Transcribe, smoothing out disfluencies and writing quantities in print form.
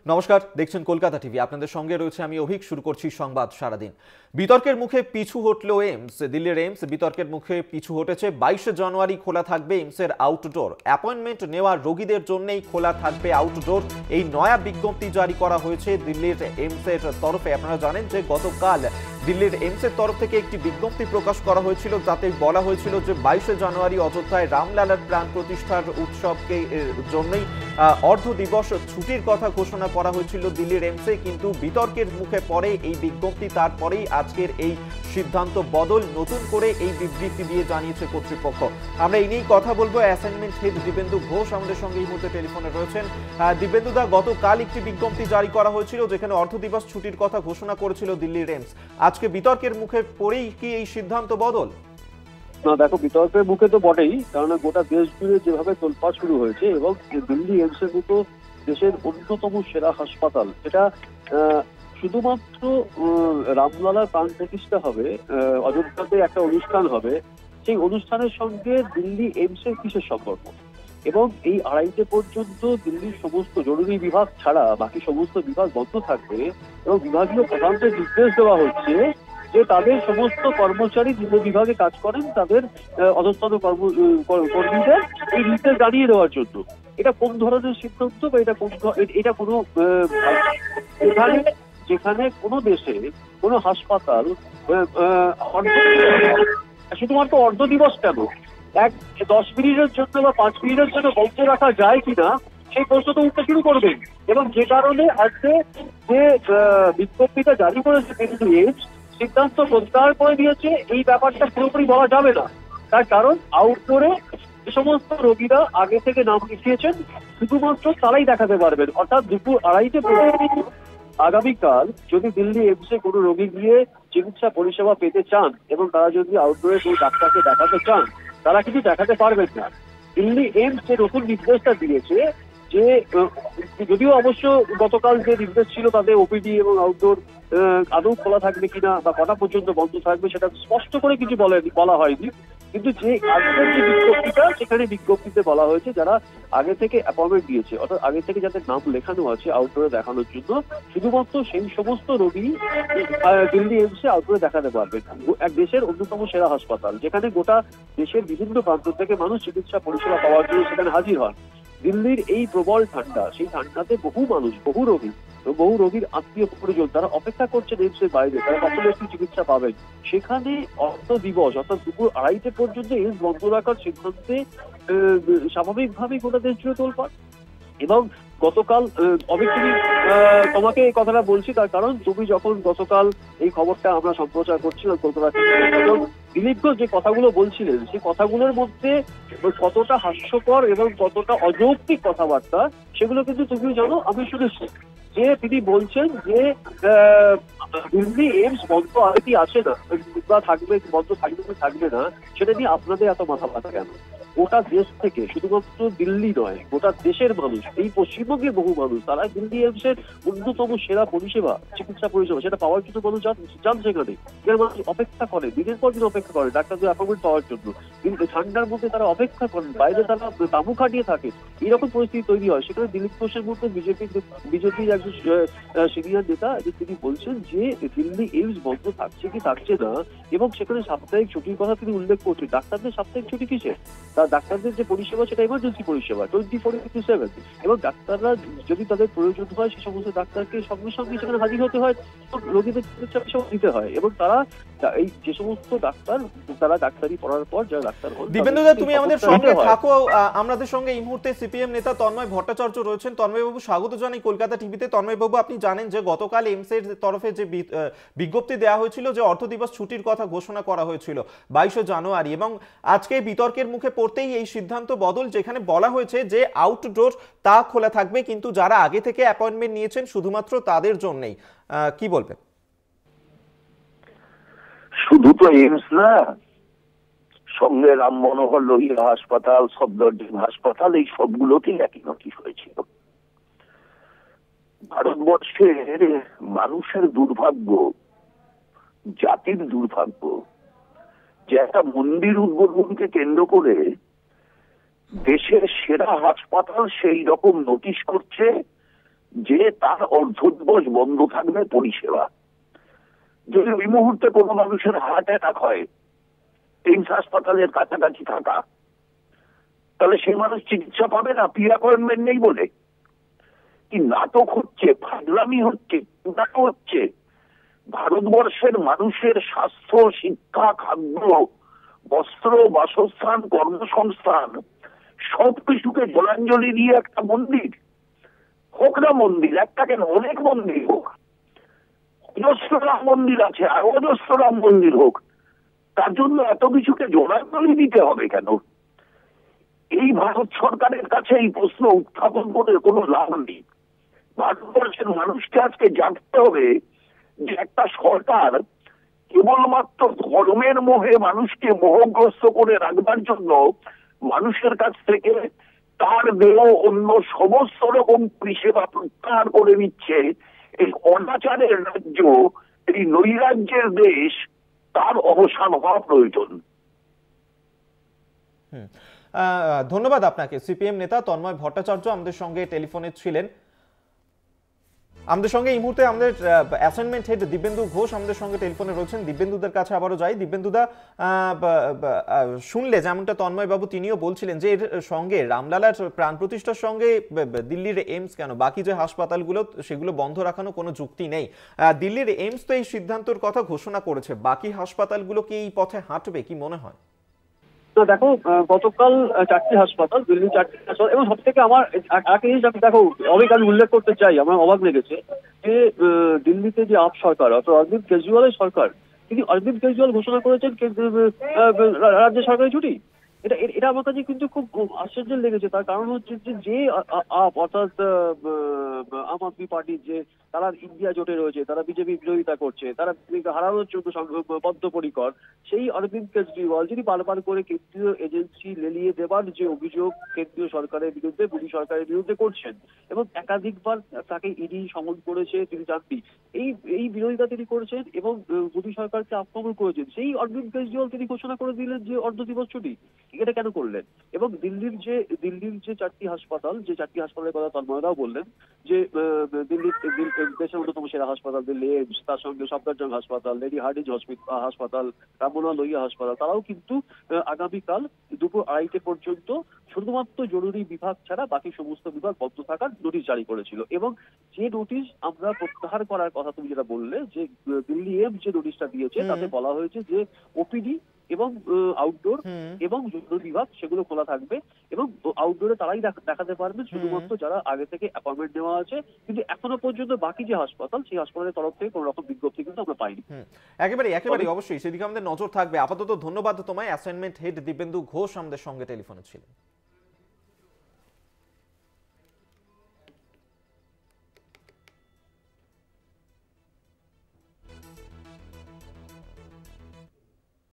নমস্কার, দেখছেন কলকাতা টিভি। আপনাদের সঙ্গে রয়েছে আমি অভিক। শুরু করছি সংবাদ সারাদিন। বিতর্কের মুখে পিছু হটল এইমস। দিল্লির এইমস বিতর্কের মুখে পিছু হটেছে। 22 জানুয়ারি খোলা থাকবে এইমসের আউটডোর। অ্যাপয়েন্টমেন্ট নেওয়া রোগীদের জন্যই খোলা থাকবে আউটডোর। এই নয়া বিজ্ঞপ্তি জারি করা হয়েছে দিল্লির এইমসের তরফে। আপনারা জানেন যে গতকাল দিল্লির এইমসের তরফ থেকে একটি বিজ্ঞপ্তি প্রকাশ করা হয়েছিল, যাতে বলা হয়েছিল যে 22 জানুয়ারি অযোধ্যায় রামলালার প্রাণ প্রতিষ্ঠার উৎসবকে জন্যই অর্ধ দিবস ছুটির কথা ঘোষণা করা হয়েছিল দিল্লির এইমসে। কিন্তু বিতর্কের মুখে পড়ে এই বিজ্ঞপ্তি। তারপরেই আজকের এই সিদ্ধান্ত বদল, নতুন করে এই বিবৃতি দিয়ে জানিয়েছে কর্তৃপক্ষ। আমরা এই নিয়েই কথা বলবো। অ্যাসাইনমেন্ট হেড দিব্যেন্দু ঘোষ আমাদের সঙ্গে এই মুহূর্তে টেলিফোনে রয়েছেন। দিব্যেন্দু দা, গতকাল একটি বিজ্ঞপ্তি জারি করা হয়েছিল যেখানে অর্ধ দিবস ছুটির কথা ঘোষণা করেছিল দিল্লির এইমস। আজকে বিতর্কের মুখে পড়েই কি এই সিদ্ধান্ত বদল? না, দেখো, বিতর্কের মুখে তো বটেই, কারণ গোটা দেশ জুড়ে যেভাবে তোলপাড় শুরু হয়েছে এবং দিল্লি এইমসের মতো দেশের অন্যতম সেরা হাসপাতাল, এটা শুধুমাত্র রামলালার প্রাণ প্রতিষ্ঠা হবে, অযোধ্যাতে একটা অনুষ্ঠান হবে, সেই অনুষ্ঠানের সঙ্গে দিল্লি এইমসের কিসের সম্পর্ক? এবং এই 2:30 পর্যন্ত দিল্লির সমস্ত জরুরি বিভাগ ছাড়া বাকি সমস্ত বিভাগ বন্ধ থাকবে এবং বিভাগীয় প্রধানদের নির্দেশ দেওয়া হচ্ছে যে তাদের সমস্ত কর্মচারী যে বিভাগে কাজ করেন তাদের অধস্তন কর্মীদের এই নির্দেশ জানিয়ে দেওয়ার জন্য। এটা কোন ধরনের সিদ্ধান্ত বা এটা কোনো যেখানে কোনো দেশে কোনো হাসপাতাল শুধুমাত্র অর্ধ দিবস কেন, 10 মিনিটের জন্য বা 5 মিনিটের জন্য বন্ধ রাখা যায় কিনা সেই প্রশ্ন তো উঠতে শুরু করবে। এবং যে কারণে আজকে যে বিজ্ঞপ্তিটা জারি করেছে দিল্লি এইমস, সিদ্ধান্ত প্রত্যাহার করে দিয়েছে। এই ব্যাপারটা পুরোপুরি বলা যাবে না, তার কারণ আউটডোরে যে সমস্ত রোগীরা আগে থেকে নাম লিখিয়েছেন শুধুমাত্র তারাই দেখাতে পারবেন। অর্থাৎ দুপুর 2:30 আগামীকাল যদি দিল্লি এইমসে কোনো রোগী গিয়ে চিকিৎসা পরিষেবা পেতে চান এবং তারা যদি আউটডোরে কোনো ডাক্তারকে দেখাতে চান, তারা কিন্তু দেখাতে পারবেন না। দিল্লি এইমস যে নতুন নির্দেশটা দিয়েছে, যে যদিও অবশ্য গতকাল যে নির্দেশ ছিল তাদের ওপিডি এবং আউটডোর আদৌ খোলা থাকবে কিনা বা কটা পর্যন্ত বন্ধ থাকবে সেটা স্পষ্ট করে কিছু বলা হয়নি, কিন্তু যে আজকের যে বিজ্ঞপ্তিটা, সেখানে বিজ্ঞপ্তিতে বলা হয়েছে যারা আগে থেকে অ্যাপয়েন্টমেন্ট দিয়েছে, অর্থাৎ আগে থেকে যাদের নাম লেখানো আছে আউটডোরে দেখানোর জন্য, শুধুমাত্র সেই সমস্ত রোগী দিল্লি এইমসে আউটডোরে দেখাতে পারবেন। এক দেশের অন্যতম সেরা হাসপাতাল, যেখানে গোটা দেশের বিভিন্ন প্রান্ত থেকে মানুষ চিকিৎসা পরিষেবা পাওয়ার জন্য সেখানে হাজির হন। দিল্লির এই প্রবল ঠান্ডা, সেই ঠান্ডাতে বহু মানুষ, বহু রোগীর আত্মীয় পরিজন তারা অপেক্ষা করছেন এইমসের বাইরে, তারা কখন একটু চিকিৎসা পাবেন। সেখানে অর্ধ দিবস অর্থাৎ দুপুর 2:30 পর্যন্ত এইমস বন্ধ রাখার সিদ্ধান্তে স্বাভাবিকভাবেই গোটা দেশ জুড়ে তোলপাড়। এবং গতকাল তোমাকে এই কথাটা বলছি তার কারণ তুমি যখন গতকাল এই খবরটা আমরা সম্প্রচার করছিলাম কলকাতা, দিলীপ ঘোষ যে কথাগুলো বলছিলেন সেই কথাগুলোর মধ্যে কতটা হাস্যকর এবং কতটা অযৌক্তিক কথাবার্তা সেগুলো কিন্তু তুমি জানো, আমি শুনেছি। যে তিনি বলছেন যে দিল্লি এইমস বন্ধ আরেকটি আছে না বা থাকবে, বন্ধ থাকবে না, সেটা নিয়ে আপনাদের এত মাথা ব্যথা কেন? গোটা দেশ থেকে, শুধুমাত্র দিল্লি নয়, গোটা দেশের মানুষ, এই পশ্চিমবঙ্গের বহু মানুষ, তারা দিল্লি এইমসের অন্যতম সেরা পরিষেবা, চিকিৎসা পরিষেবা সেটা পাওয়ার জন্য মানুষ যান সেখানে। মানুষ অপেক্ষা করে, দিনের পর দিন অপেক্ষা করে ডাক্তারদের অ্যাপয়েন্টমেন্ট পাওয়ার জন্য, কিন্তু ঠান্ডার মধ্যে তারা অপেক্ষা করেন, বাইরে তারা তাঁবু খাটিয়ে থাকে। এইরকম পরিস্থিতি তৈরি হয়। সেখানে দিলীপ ঘোষের মধ্যে বিজেপির একজন সিনিয়র নেতা তিনি বলছেন যে দিল্লি এইমস বন্ধ থাকছে কি থাকছে না, এবং সেখানে সাপ্তাহিক ছুটির কথা তিনি উল্লেখ করছেন। ডাক্তারদের সাপ্তাহিক ছুটি কিসের? ডাক্তারদের যে পরিষেবা সেটা এমার্জেন্সি পরিষেবা 24/7, এবং ডাক্তাররা যদি তাদের প্রয়োজন হয় সে সমস্ত ডাক্তারকে সঙ্গে সঙ্গে সেখানে হাজির হতে হয়, রোগীদের চিকিৎসা দিতে হয়। এবং তারা এই যে সমস্ত ডাক্তার, তারা ডাক্তারি পড়ার পর যারা ডাক্তার হন। দিব্যেন্দুদা, তুমি আমাদের সঙ্গে থাকো। আমাদের সঙ্গে এই মুহূর্তে সিপিএম নেতা তন্ময় ভট্টাচার্য রয়েছেন। তন্ময়বাবু, স্বাগত জানাই কলকাতা টিভিতে। তন্ময়বাবু, আপনি জানেন যে গতকাল এইমসের তরফে যে বিজ্ঞপ্তি দেওয়া হয়েছিল, যে অর্ধ দিবস ছুটির কথা ঘোষণা করা হয়েছিল 22 জানুয়ারি, এবং আজকে বিতর্কের মুখে পড়তেই এই সিদ্ধান্ত বদল, যেখানে বলা হয়েছে যে আউটডোর তা খোলা থাকবে, কিন্তু যারা আগে থেকে অ্যাপয়েন্টমেন্ট নিয়েছেন শুধুমাত্র তাদের জন্যই। কি বলবেন? শুধু তো এইমস না, সঙ্গে রাম মনোহর লোহিয়া হাসপাতাল, সফদরজং হাসপাতাল, এই সবগুলোতেই একই হয়েছিল। ভারতবর্ষের মানুষের দুর্ভাগ্য, জাতির দুর্ভাগ্য, যে একটা মন্দির উদ্বোধনকে কেন্দ্র করে দেশের সেরা হাসপাতাল সেই রকম নোটিশ করছে যে তা তার অর্ধ দিবস বন্ধ থাকবে পরিষেবা। যদি ওই মুহূর্তে কোনো মানুষের হার্ট অ্যাটাক হয় এইমস হাসপাতালের কাছাকাছি থাকা, তাহলে সেই মানুষ চিকিৎসা পাবে না প্রি অ্যাপয়েন্টমেন্ট নেই বলে। কি নাটক হচ্ছে, ফাজলামি হচ্ছে, নাটক হচ্ছে। ভারতবর্ষের মানুষের স্বাস্থ্য, শিক্ষা, খাদ্য, বস্ত্র, বাসস্থান, কর্মসংস্থান সবকিছুকে জলাঞ্জলি দিয়ে একটা মন্দির হোক না, মন্দির একটা কেন, অনেক মন্দির হোক, অজস্র রাম মন্দির আছে, আর অজস্র রাম মন্দির হোক, তার জন্য এত কিছুকে জলাঞ্জলি দিতে হবে কেন? এই ভারত সরকারের কাছে এই প্রশ্ন উত্থাপন করে কোনো লাভ নেই। ভারতবর্ষের মানুষকে আজকে জানতে হবে যে একটা সরকার কেবলমাত্র ধর্মের মোহে মানুষকে মোহগ্রস্ত করে রাখবার জন্য মানুষের কাছ থেকে তার দেহ অন্য সমস্ত রকম পরিষেবা প্রত্যাহার করে নিচ্ছে। এই অনাচারের রাজ্য, এই নৈরাজ্যের দেশ, তার অবসান হওয়া প্রয়োজন। ধন্যবাদ আপনাকে। সিপিএম নেতা তন্ময় ভট্টাচার্য আমাদের সঙ্গে টেলিফোনে ছিলেন। আমাদের সঙ্গে এই মুহূর্তে আমাদের অ্যাসাইনমেন্ট হেড দিব্যেন্দু ঘোষ আমাদের সঙ্গে টেলিফোনে রয়েছেন। দিব্যেন্দুদের কাছে আবারও যাই। দিব্যেন্দুদা, শুনলে যেমনটা তন্ময় বাবু তিনিও বলছিলেন যে এর সঙ্গে রামলালার প্রাণ প্রতিষ্ঠার সঙ্গে দিল্লির এইমস কেন, বাকি যে হাসপাতালগুলো সেগুলো বন্ধ রাখানো কোনো যুক্তি নেই। দিল্লির এইমস তো এই সিদ্ধান্তের কথা ঘোষণা করেছে, বাকি হাসপাতালগুলো কি এই পথে হাঁটবে, কি মনে হয়? না দেখো, গতকাল 4টি হাসপাতাল, দিল্লি 4টি হাসপাতাল, এবং সব থেকে আমার একটা জিনিস আমি দেখো অনেক আমি উল্লেখ করতে চাই, আমার অবাক লেগেছে যে দিল্লিতে যে আপ সরকার অর্থাৎ অরবিন্দ কেজরিওয়ালের সরকার, তিনি অরবিন্দ কেজরিওয়াল ঘোষণা করেছেন রাজ্য সরকারি ছুটি। এটা আমার কাছে কিন্তু খুব আশ্চর্য লেগেছে। তার কারণ হচ্ছে যে আপ অর্থাৎ আম আদমি পার্টির যে তারা ইন্ডিয়া জোটে রয়েছে, তারা বিজেপি বিরোধিতা করছে, তারা হারানোর জন্য বদ্ধপরিকর, সেই অরবিন্দ কেজরিওয়াল যিনি বারবার করে কেন্দ্রীয় এজেন্সি লেলিয়ে দেবার যে অভিযোগ কেন্দ্রীয় সরকারের বিরুদ্ধে, মোদী সরকারের বিরুদ্ধে করছেন, এবং একাধিকবার তাকে ইডি সমন করেছে, তিনি জানতি এই বিরোধিতা তিনি করেছেন এবং মোদী সরকারকে আক্রমণ করেছেন, সেই অরবিন্দ কেজরিওয়াল তিনি ঘোষণা করে দিলেন যে অর্ধ দিবস ছুটি। এটা কেন করলেন? এবং দিল্লির যে 4টি হাসপাতাল, যে 4টি হাসপাতালের কথা তন্ময়রাও বললেন যে দিল্লির দেশের অন্যতম সেরা হাসপাতাল দিল্লি এইমস, তার সঙ্গে সফদরজং হাসপাতাল, লেডি হার্ডিঞ্জ হাসপাতাল, রামমোহন লোহিয়া হাসপাতাল, তারাও কিন্তু আগামীকাল দুপুর 2:30 পর্যন্ত শুধুমাত্র জরুরি বিভাগ ছাড়া বাকি সমস্ত বিভাগ বন্ধ থাকার নোটিশ জারি করেছিল। এবং যে নোটিশ আমরা প্রত্যাহার করার কথা তুমি যেটা বললে, যে দিল্লি এইমস যে নোটিশটা দিয়েছে তাতে বলা হয়েছে যে ওপিডি এবং আউটডোর এবং জরুরি বিভাগ সেগুলো খোলা থাকবে, এবং আউটডোরে তারাই দেখাতে পারবে শুধুমাত্র যারা আগে থেকে অ্যাপয়েন্টমেন্ট নেওয়া আছে। কিন্তু এখনো পর্যন্ত বাকি যে হাসপাতাল, সেই হাসপাতালের তরফ থেকে কোনো রকম বিজ্ঞপ্তি কিন্তু আমরা পাইনি। একেবারে অবশ্যই সেদিকে আমাদের নজর থাকবে। আপাতত ধন্যবাদ তোমায়। অ্যাসাইনমেন্ট হেড দিব্যেন্দু ঘোষ আমাদের সঙ্গে টেলিফোনে ছিলেন।